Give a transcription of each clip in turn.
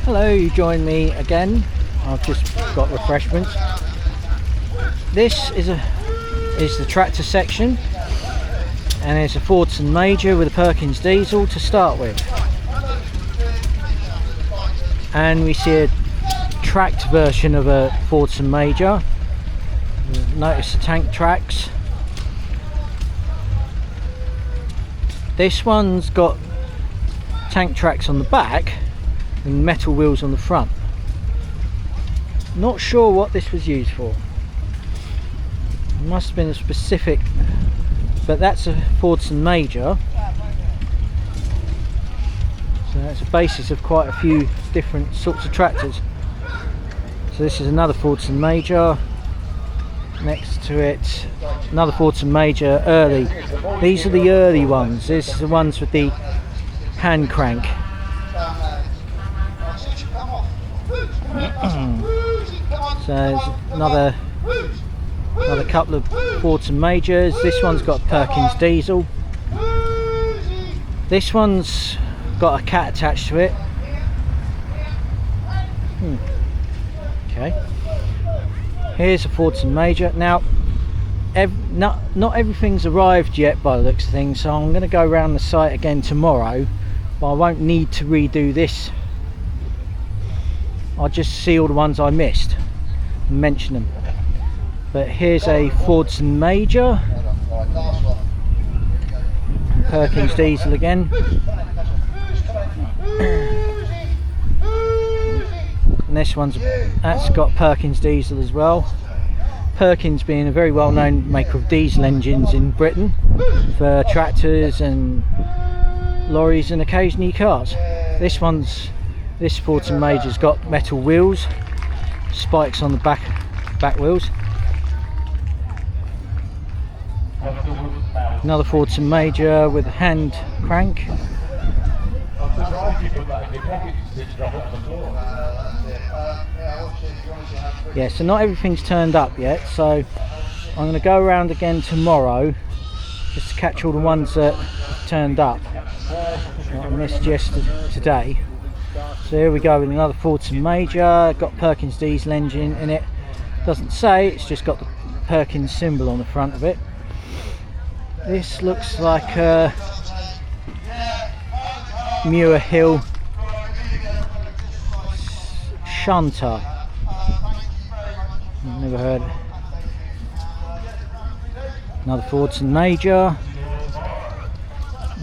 Hello, you join me again. I've just got refreshments. This is the tractor section, and it's a Fordson Major with a Perkins diesel to start with. And we see a tracked version of a Fordson Major. Notice the tank tracks. This one's got tank tracks on the back and metal wheels on the front. Not sure what this was used for. It must have been a specific, but that's a Fordson Major. So that's a basis of quite a few different sorts of tractors. So this is another Fordson Major. Next to it, another Fordson Major early. These are the early ones. This is the ones with the hand crank. So there's another couple of Fordson Majors. This one's got Perkins diesel. This one's got a cat attached to it. Okay. Here's a Fordson Major. Now, not everything's arrived yet by the looks of things, so I'm going to go around the site again tomorrow, but I won't need to redo this. I'll just see all the ones I missed and mention them. But here's a Fordson Major, Perkins diesel again. And this that's got Perkins diesel as well. Perkins being a very well-known maker of diesel engines in Britain for tractors and lorries and occasionally cars. This Fordson Major's got metal wheels, spikes on the back wheels. Another Fordson Major with a hand crank. Yeah, so not everything's turned up yet, so I'm going to go around again tomorrow just to catch all the ones that have turned up that I missed today. So here we go with another Fordson Major, got Perkins diesel engine in it. Doesn't say, it's just got the Perkins symbol on the front of it. This looks like a Muir Hill shunter. Never heard. Another Fordson Major.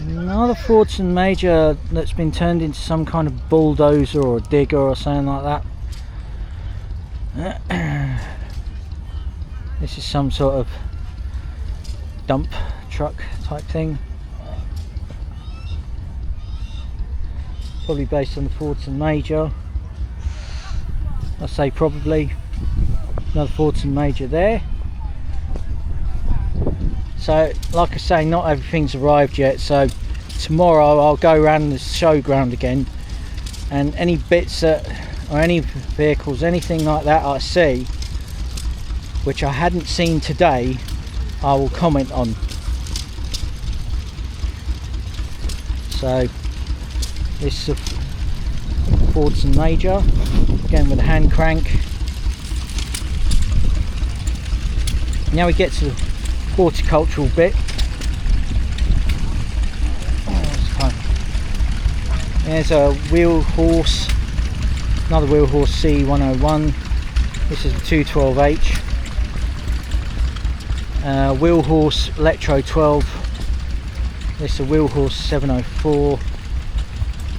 Another Fordson Major that's been turned into some kind of bulldozer or digger or something like that. This is some sort of dump truck type thing. Probably based on the Fordson Major. I say probably. Another Fordson Major there. So like I say, not everything's arrived yet, so tomorrow I'll go around the showground again, and any bits or any vehicles, anything like that I see which I hadn't seen today, I will comment on. So this is a Fordson Major, again with a hand crank. Now we get to the horticultural bit. There's a wheel horse, another wheel horse C101. This is the 212H. Wheel horse Electro 12. This is a wheel horse 704.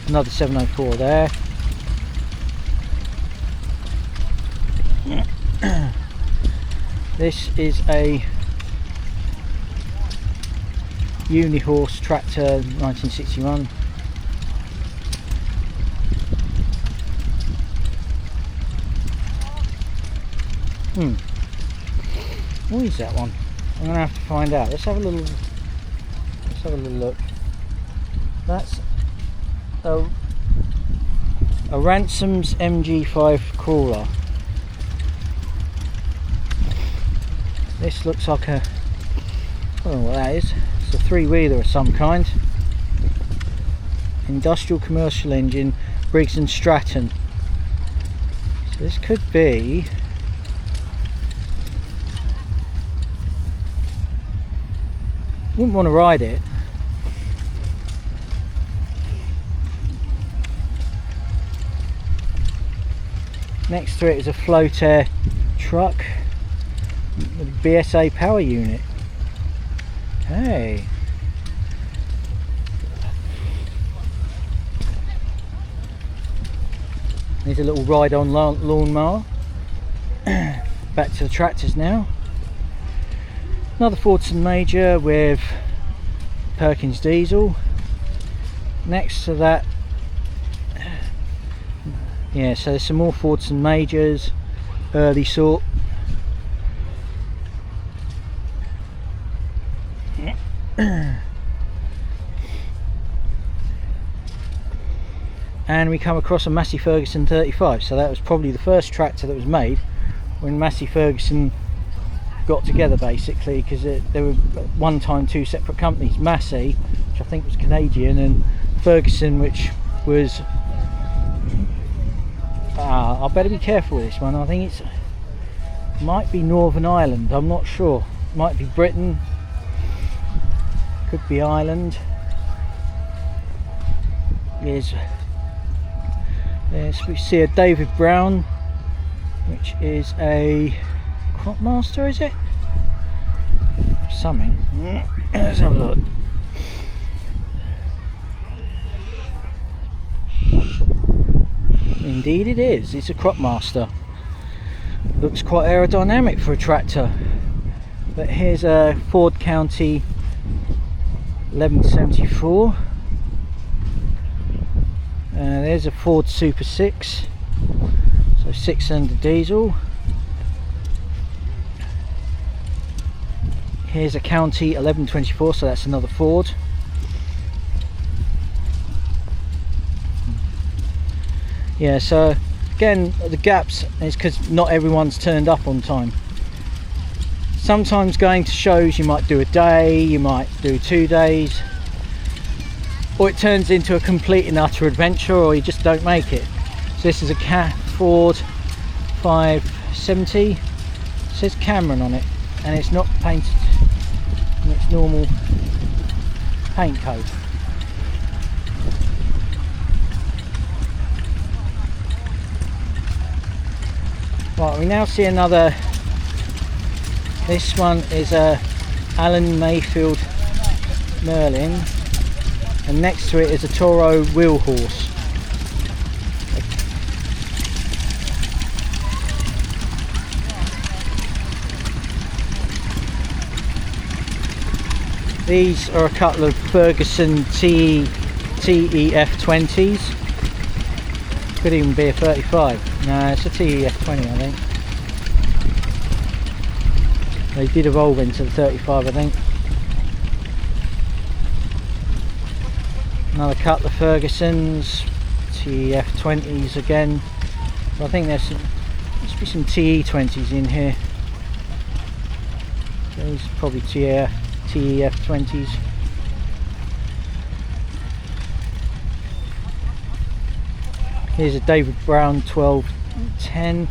Another 704 there. This is a Unihorse tractor 1961. What is that one? I'm gonna have to find out. Let's have a little look. That's a Ransom's MG5 crawler. This looks like a, I don't know what that is. It's a three-wheeler of some kind. Industrial commercial engine, Briggs and Stratton. This could be wouldn't want to ride it. Next to it is a float air truck with a BSA power unit. Okay. There's a little ride on lawnmower. Back to the tractors now. Another Fordson Major with Perkins diesel. Next to that, yeah, so there's some more Fordson Majors, early sort. And we come across a Massey Ferguson 35, so that was probably the first tractor that was made when Massey Ferguson got together, basically, because there were one time two separate companies, Massey, which I think was Canadian, and Ferguson, which was I better be careful with this one. I think it might be Northern Ireland, I'm not sure. Might be Britain, could be Ireland. There's we see a David Brown, which is a Cropmaster, is it? Something. Let's have a look. Indeed it is, it's a Cropmaster. Looks quite aerodynamic for a tractor. But here's a Ford County 1174. There's a Ford Super 6, so 6-cylinder diesel. Here's a County 1124, so that's another Ford. Yeah, so again, the gaps is because not everyone's turned up on time. Sometimes going to shows you might do a day, you might do 2 days, or it turns into a complete and utter adventure, or you just don't make it. So this is a Ford 570, it says Cameron on it, and it's not painted in its normal paint code. Right, we now see another, this one is a Alan Mayfield Merlin, and next to it is a Toro wheel horse. These are a couple of Ferguson TEF20s. Could even be a 35. No, it's a TEF20, I think. They did evolve into the 35, I think. Another couple of Fergusons, TEF20s again. So I think there's must be some TE20s in here. These are probably TEF20s. Here's a David Brown 1210.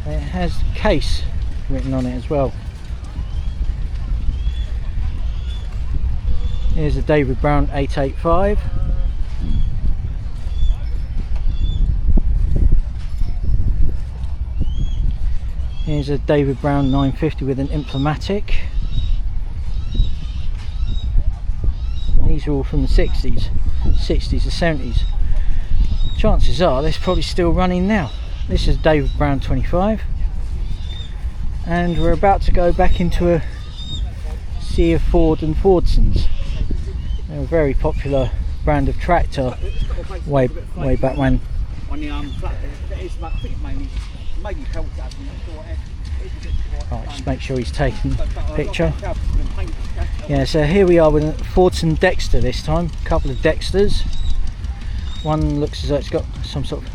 It has case written on it as well. Here's a David Brown 885. Here's a David Brown 950 with an Implamatic. These are all from the 60s or 70s. Chances are this is probably still running now. This is David Brown 25, and we're about to go back into a sea of Ford and Fordsons. They're a very popular brand of tractor way back when. Right, just make sure he's taking a picture. Yeah, so here we are with a Fordson Dexter this time. A couple of Dexters. One looks as though it's got some sort of,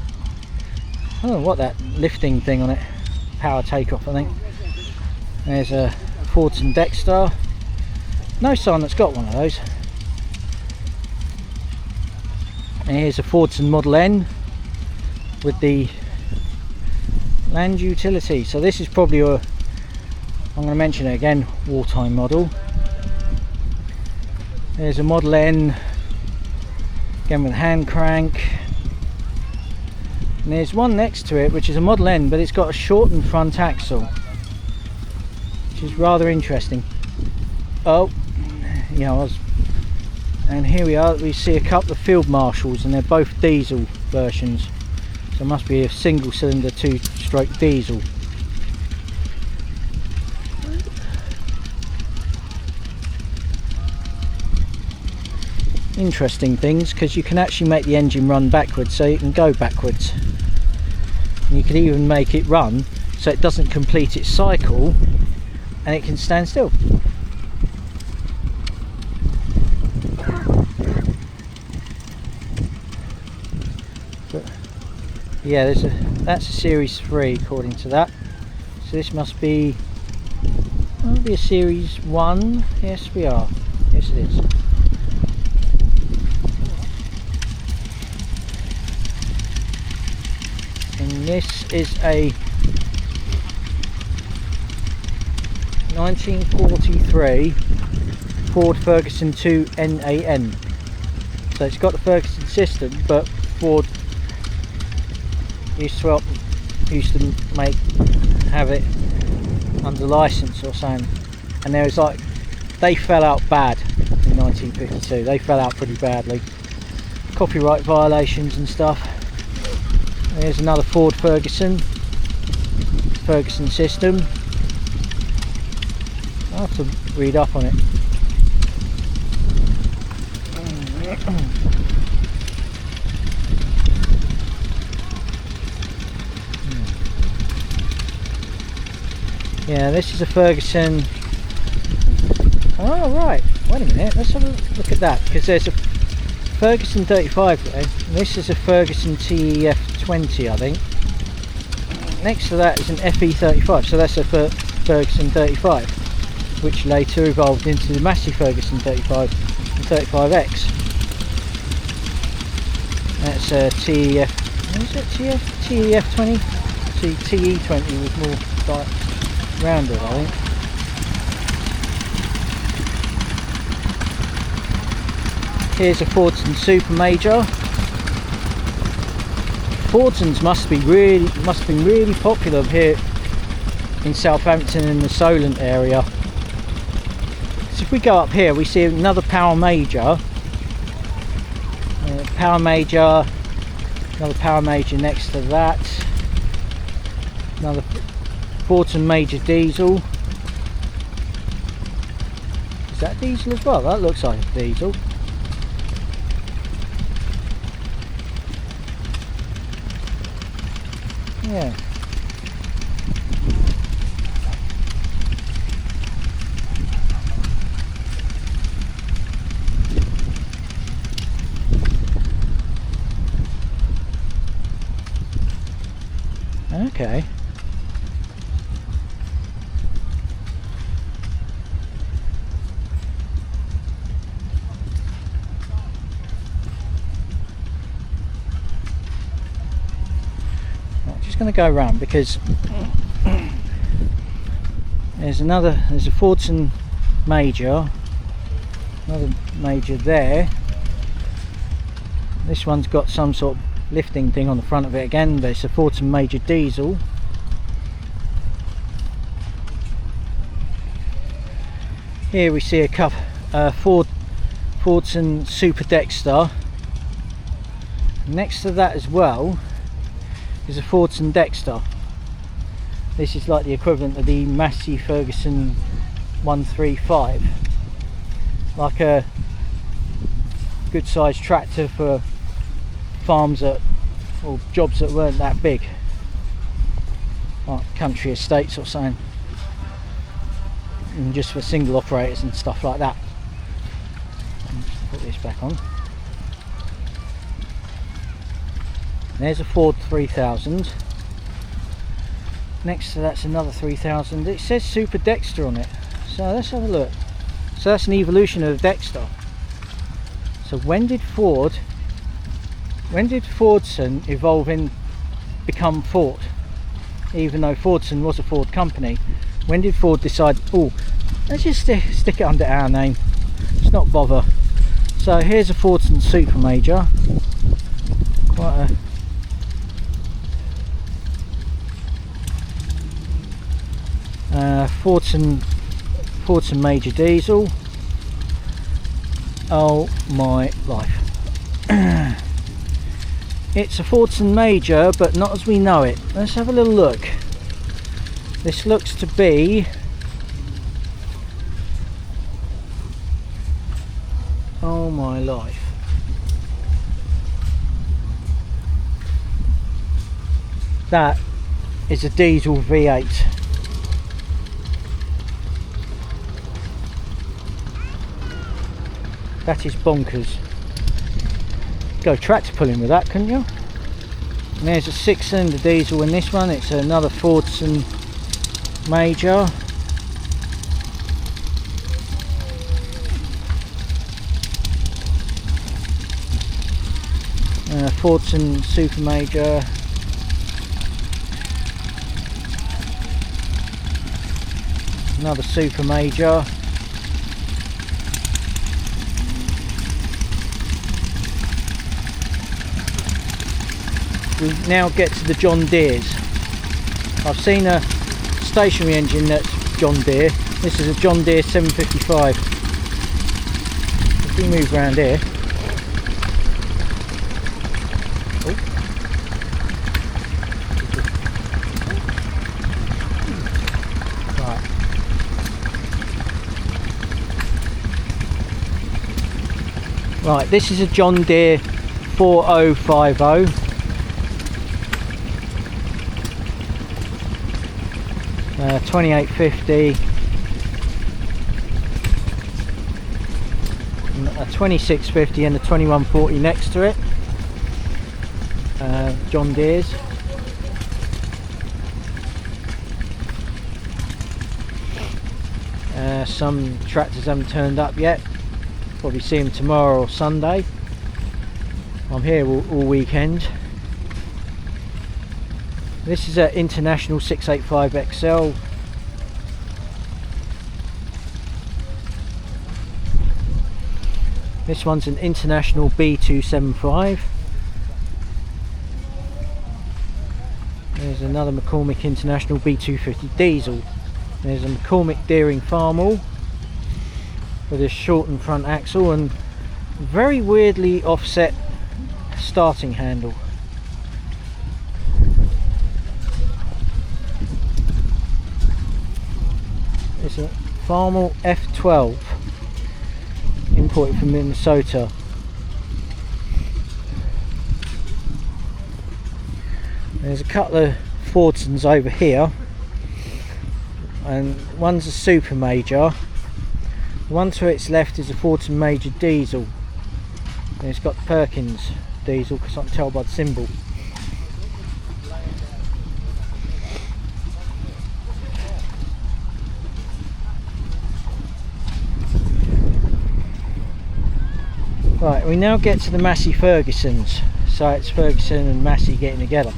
I don't know what that lifting thing on it, power takeoff I think. There's a Fordson Dexter. No sign that's got one of those. And here's a Fordson Model N with the Land utility. So this is probably a, I'm going to mention it again, wartime model. There's a Model N, again with hand crank. And there's one next to it which is a Model N, but it's got a shortened front axle, which is rather interesting. Oh, yeah, and here we are, we see a couple of field marshals, and they're both diesel versions. So it must be a single cylinder 2-stroke diesel. Interesting things, because you can actually make the engine run backwards, so you can go backwards. And you can even make it run so it doesn't complete its cycle and it can stand still. But yeah, that's a series 3 according to that. So this must be, well, it'll be a series 1. Yes, we are. Yes, it is. And this is a 1943 Ford Ferguson 2 NAN. So it's got the Ferguson system, but Ford used to have it under license or something. And there was like, they fell out bad in 1952. They fell out pretty badly. Copyright violations and stuff. There's another Ford Ferguson system. I'll have to read up on it. Yeah, this is a Ferguson. Oh right, wait a minute, let's have a look at that, because there's a Ferguson 35 there, and this is a Ferguson TEF20 I think. Next to that is an FE35, so that's a Ferguson 35, which later evolved into the Massey Ferguson 35 and 35X. That's a TEF, what is it, TEF20? TE20 was more like rounded I think. Here's a Fordson Super Major. Fordsons must have been really popular here in Southampton and the Solent area. So if we go up here, we see another Power Major. Another Power Major next to that. Another Fordson Major diesel. Is that diesel as well? That looks like a diesel. Yeah. Okay. Going to go around because there's a Fordson Major, another Major there. This one's got some sort of lifting thing on the front of it again, but it's a Fordson Major diesel. Here we see a couple Fordson Super Dexter. Next to that as well is a Fordson Dexter. This is like the equivalent of the Massey Ferguson 135, like a good sized tractor for farms or jobs that weren't that big, like country estates or something, and just for single operators and stuff like that. Put this back on. There's a Ford 3000. Next to that's another 3000. It says Super Dexter on it, so let's have a look. So that's an evolution of Dexter. So when did Fordson evolve in become Ford? even though Fordson was a Ford company. When did Ford decide, oh, let's just stick it under our name, let's not bother? So here's a Fordson Super Major, quite a Fordson Major diesel. Oh my life. It's a Fordson Major, but not as we know it. Let's have a little look. This looks to be, oh my life, that is a diesel V8. That is bonkers. Go tractor pulling with that, couldn't you? And there's a 6-cylinder diesel in this one. It's another Fordson Major. Fordson Super Major. Another Super Major. We now get to the John Deeres. I've seen a stationary engine that's John Deere. This is a John Deere 755. If we move around here, right, this is a John Deere 4050. 2850, a 2650 and a 2140 next to it. John Deere's. Some tractors haven't turned up yet. Probably see them tomorrow or Sunday. I'm here all weekend. This is an International 685XL. This one's an International B275. There's another McCormick International B250 diesel. There's a McCormick Deering Farmall with a shortened front axle and very weirdly offset starting handle. It's a Farmall F12, imported from Minnesota. There's a couple of Fordsons over here, and one's a Super Major. The one to its left is a Fordson Major diesel, and it's got Perkins diesel because I can tell by the symbol. Right, we now get to the Massey Fergusons. So it's Ferguson and Massey getting together.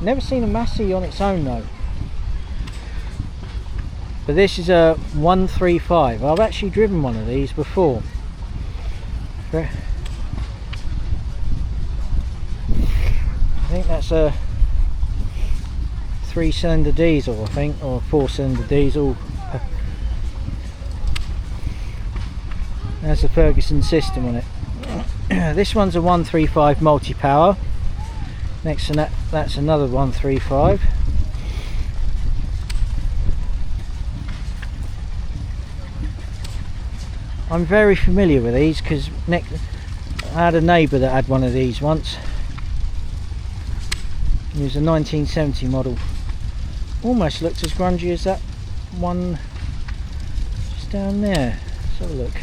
Never seen a Massey on its own though. But this is a 135. I've actually driven one of these before. I think that's a 3-cylinder diesel, I think, or a 4-cylinder diesel. There's a Ferguson system on it. This one's a 135 multi-power. Next to that, that's another 135. I'm very familiar with these because I had a neighbour that had one of these once. It was a 1970 model. Almost looks as grungy as that one just down there. Let's have a look.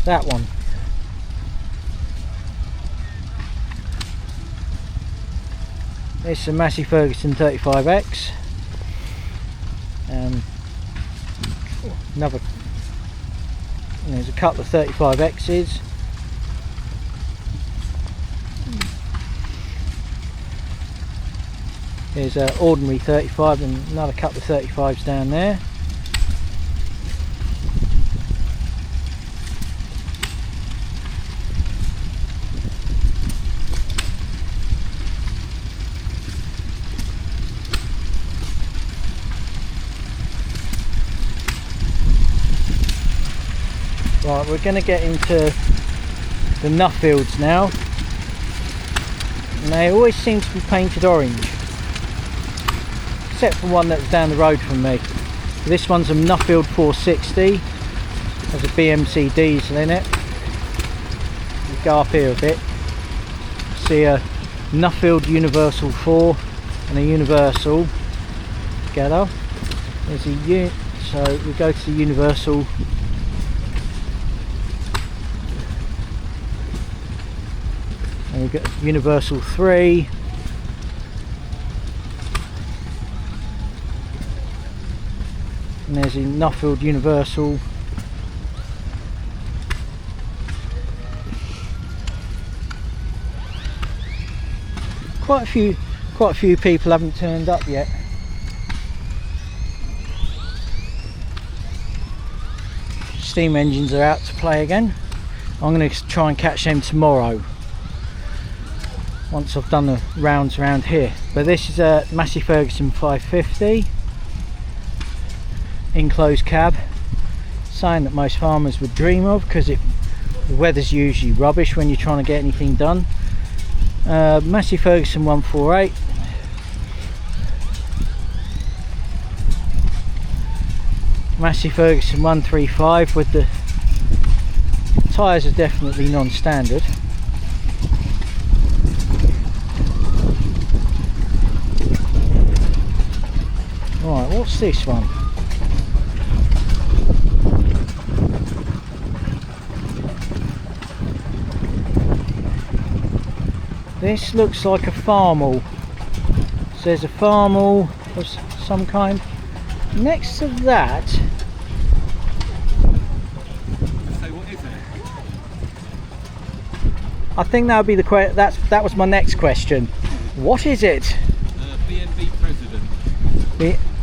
That one. This is a Massey Ferguson 35X. Another. There's a couple of 35Xs. There's an ordinary 35 and another couple of 35s down there. Right, we're going to get into the Nuffields now, and they always seem to be painted orange, except for one that's down the road from me. This one's a Nuffield 460, has a BMC diesel in it. We go up here a bit, see a Nuffield Universal 4 and a Universal together. There's a so we go to the Universal. And we've got Universal 3, and there's a Nuffield Universal. Quite a few people haven't turned up yet. Steam engines are out to play again. I'm going to try and catch them tomorrow, once I've done the rounds around here. But this is a Massey Ferguson 550 enclosed cab, something that most farmers would dream of, because the weather's usually rubbish when you're trying to get anything done. Massey Ferguson 148, Massey Ferguson 135, with the tyres are definitely non-standard. Right, what's this one? This looks like a Farmall. So there's a Farmall of some kind. Next to that, I think that would be the that was my next question. What is it? B&B President.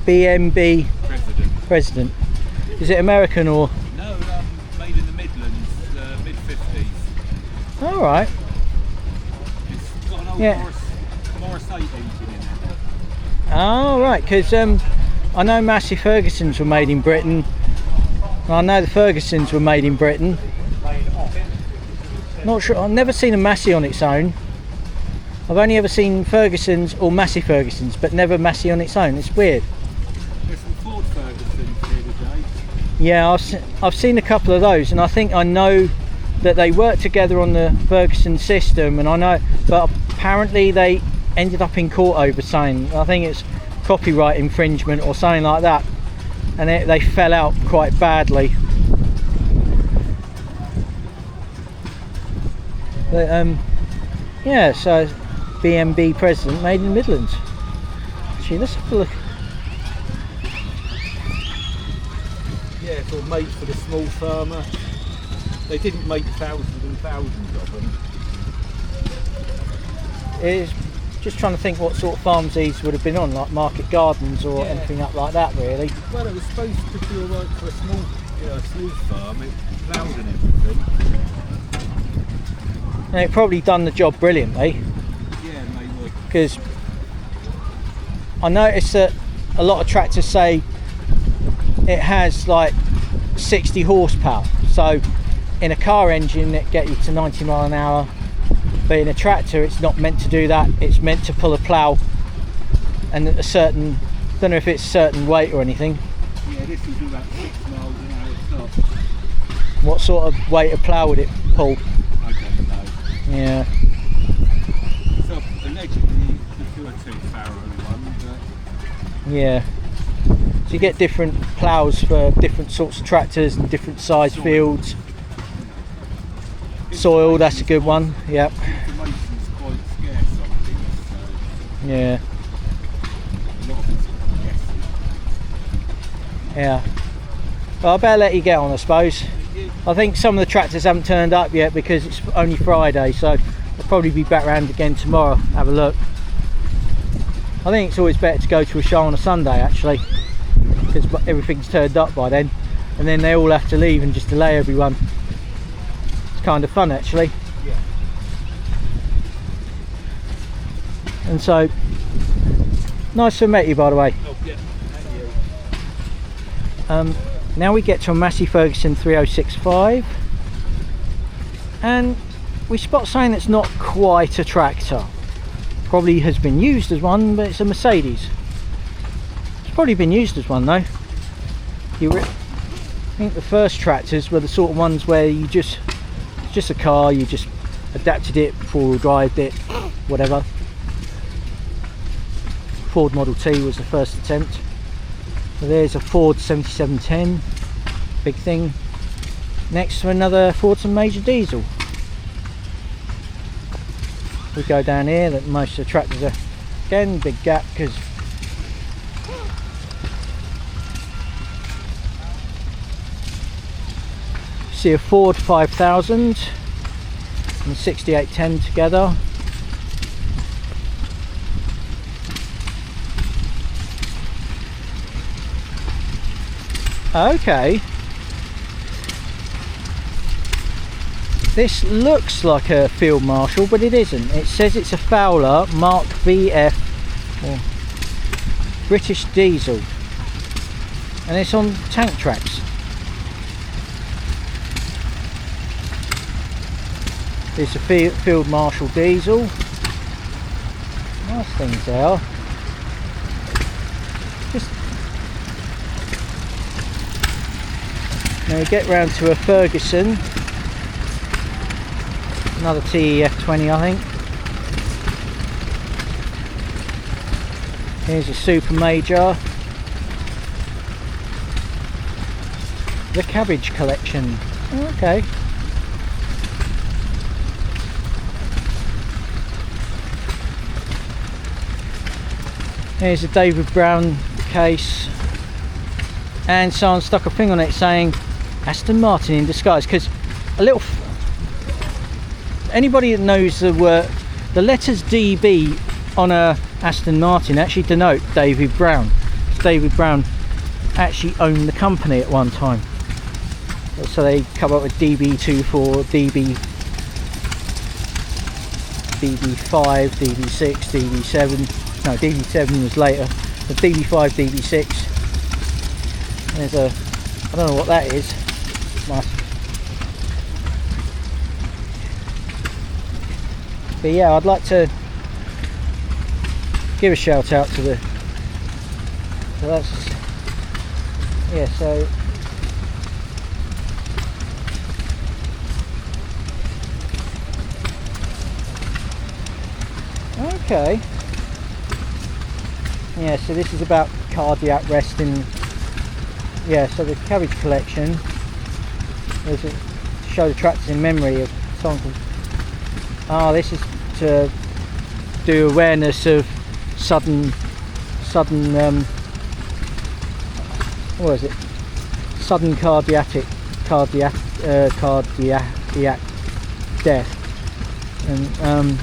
B&B President. Is it American or? No, made in the Midlands, mid-50s. All right. It's got an old Morris 8 engine in it. Oh right, because I know Massey Fergusons were made in Britain. I know the Fergusons were made in Britain. Not sure. I've never seen a Massey on its own. I've only ever seen Fergusons or Massey Fergusons, but never Massey on its own. It's weird. There's some Ford Fergusons here today. Yeah, I've seen a couple of those, and I think I know that they work together on the Ferguson system, and I know, but apparently they ended up in court over something. I think it's copyright infringement or something like that, and they fell out quite badly. But yeah, so B&B President, made in the Midlands. Actually, let's have a look. Yeah, it's all made for the small farmer. They didn't make thousands and thousands of them. It's just trying to think what sort of farms these would have been on, like market gardens or anything up like that, really. Well, it was supposed to be alright for a small farm. It ploughed and everything. And it probably done the job brilliantly. Yeah, and they were. Because I noticed that a lot of tractors say it has like 60 horsepower. So in a car engine it get you to 90 mile an hour, but in a tractor it's not meant to do that. It's meant to pull a plough and a certain, don't know if it's a certain weight or anything. Yeah, this will do about 6 miles an hour stop. What sort of weight of plough would it pull? I don't know. Yeah. So allegedly the 2 Farrow one, but Yeah. So you get different ploughs for different sorts of tractors and different size fields. Soil, that's a good one. Yep. information's quite scarce on things, so Yeah. a lot of it's guessing. Yeah. Well, I better let you get on, I suppose. I think some of the tractors haven't turned up yet because it's only Friday, so I'll probably be back round again tomorrow. Have a look. I think it's always better to go to a show on a Sunday actually, because everything's turned up by then, and then they all have to leave and just delay everyone. It's kind of fun actually. Yeah. And so, nice to meet you, by the way. Oh, yeah. And you. Now we get to a Massey Ferguson 3065, and we spot something that's not quite a tractor. Probably has been used as one, but it's a Mercedes. It's probably been used as one though. I think the first tractors were the sort of ones where it's just a car, you just adapted it, four-wheel drived it, whatever. Ford Model T was the first attempt. So there's a Ford 7710, big thing, next to another Fordson Major diesel. We go down here, that most of the tractors are, again, big gap, because see a Ford 5000 and a 6810 together. Okay, this looks like a Field Marshal, but it isn't. It says it's a Fowler Mark VF or British diesel, and it's on tank tracks. It's a Field Marshal diesel. Nice things they are. Just now we get round to a Ferguson, another TEF20 I think. Here's a Super Major, the Cabbage Collection. Okay. Here's a David Brown case, and someone stuck a thing on it saying Aston Martin in disguise, because a little anybody that knows the letters DB on a Aston Martin actually denote David Brown. David Brown actually owned the company at one time, so they come up with DB24, DB5, DB6, DB7. No, DB7 was later. The DB5, DB6. There's a, I don't know what that is. Nice. But yeah, I'd like to give a shout out to the. So that's, yeah. So okay. Yeah, so this is about cardiac resting. Yeah, so the Cabbage Collection is to show the tractors in memory of someone called. Oh, this is to do awareness of sudden what is it? Sudden cardiac death, and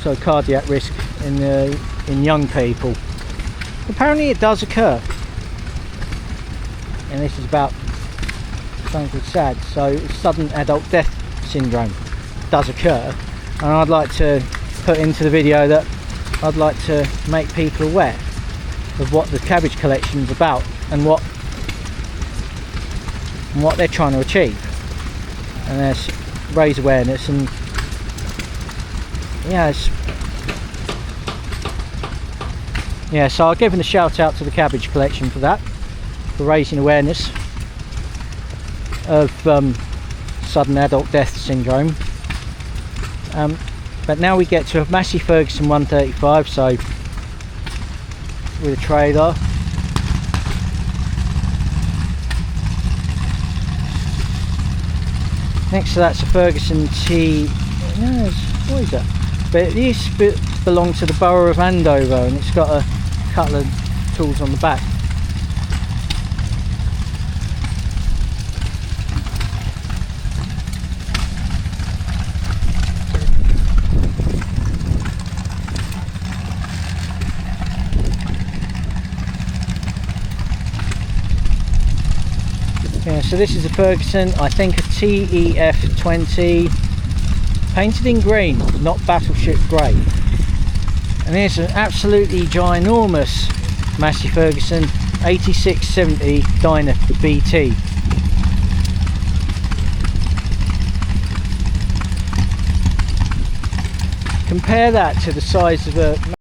so cardiac risk in young people. Apparently it does occur, and this is about something called SAD, so sudden adult death syndrome does occur, and I'd like to put into the video that I'd like to make people aware of what the Cabbage Collection is about and what they're trying to achieve, and there's raise awareness. And yeah, so I'll give them a shout out to the Cabbage Collection for that, for raising awareness of sudden adult death syndrome. But now we get to a Massey Ferguson 135, so with a trailer. Next to that's a Ferguson T. No, what is that? But it used to belong to the Borough of Andover, and it's got a couple of tools on the back. Yeah, so this is a Ferguson, I think a TEF20, painted in green, not battleship grey. And here's an absolutely ginormous Massey Ferguson 8670 Dyna BT. Compare that to the size of a